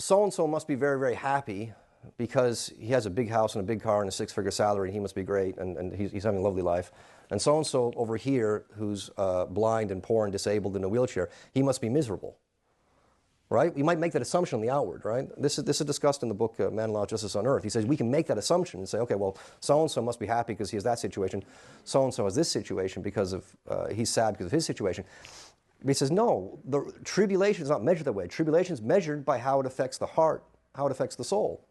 so-and-so must be very, very happy because he has a big house and a big car and a six-figure salary, and he must be great, and he's having a lovely life. And so-and-so over here, who's blind and poor and disabled in a wheelchair, he must be miserable, right? We might make that assumption on the outward, right? This is discussed in the book Man, Law, Justice on Earth. He says we can make that assumption and say, okay, well, so-and-so must be happy because he has that situation. So-and-so has this situation because of, he's sad because of his situation. But he says, no, the tribulation is not measured that way. Tribulation is measured by how it affects the heart, how it affects the soul.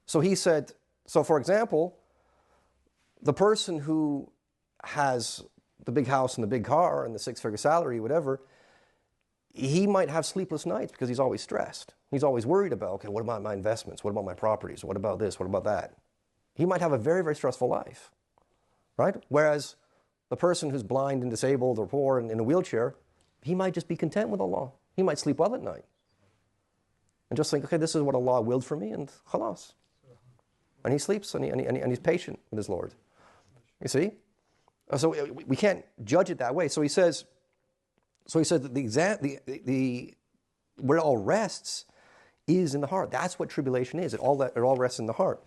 So he said, so for example, the person who has the big house and the big car and the six-figure salary, whatever, he might have sleepless nights because he's always stressed. He's always worried about, okay, what about my investments? What about my properties? What about this? What about that? He might have a very, very stressful life, right? Whereas the person who's blind and disabled or poor and in a wheelchair, he might just be content with Allah. He might sleep well at night and just think, okay, this is what Allah willed for me, and khalas. And he sleeps and he's patient with his Lord. You see? So we can't judge it that way. So he says that where it all rests is in the heart. That's what tribulation is. It all rests in the heart.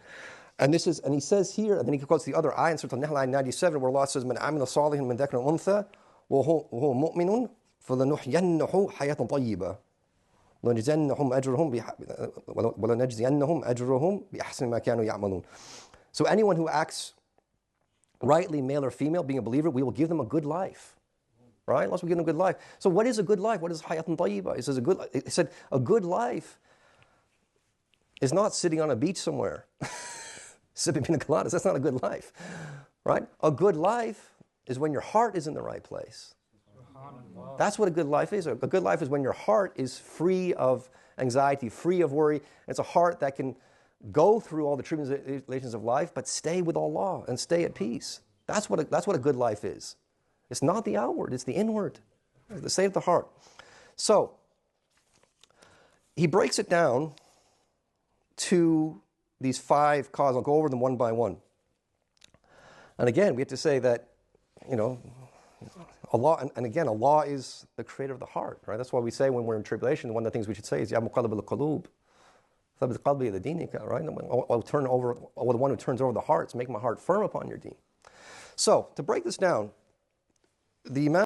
And he says here, and then he quotes the other ayah in Surah Al-Nahl 97, where Allah says, "Man amila salihan min dhakrin untha wa huwa mu'minun falanuhyiyannahu hayatan tayyibah walanajziyannahum ajrahum bi ahsani ma kanu ya'malun." So anyone who acts rightly, male or female, being a believer, we will give them a good life. Right? Unless we give them a good life. So what is a good life? What is hayatun tayyibah? He said a good life is not sitting on a beach somewhere, sipping pina coladas. That's not a good life. Right? A good life is when your heart is in the right place. That's what a good life is. A good life is when your heart is free of anxiety, free of worry. It's a heart that can go through all the tribulations of life, but stay with Allah and stay at peace. That's what a good life is. It's not the outward, it's the inward, the state of the heart. So, he breaks it down to these 5 causes. I'll go over them one by one. And again, we have to say that, Allah, and again, Allah is the creator of the heart, right? That's why we say when we're in tribulation, one of the things we should say is, Ya muqallib al-qulub, thabbit qalbi ala dinika, right? I'll the one who turns over the hearts, make my heart firm upon your deen. So, to break this down, the Imam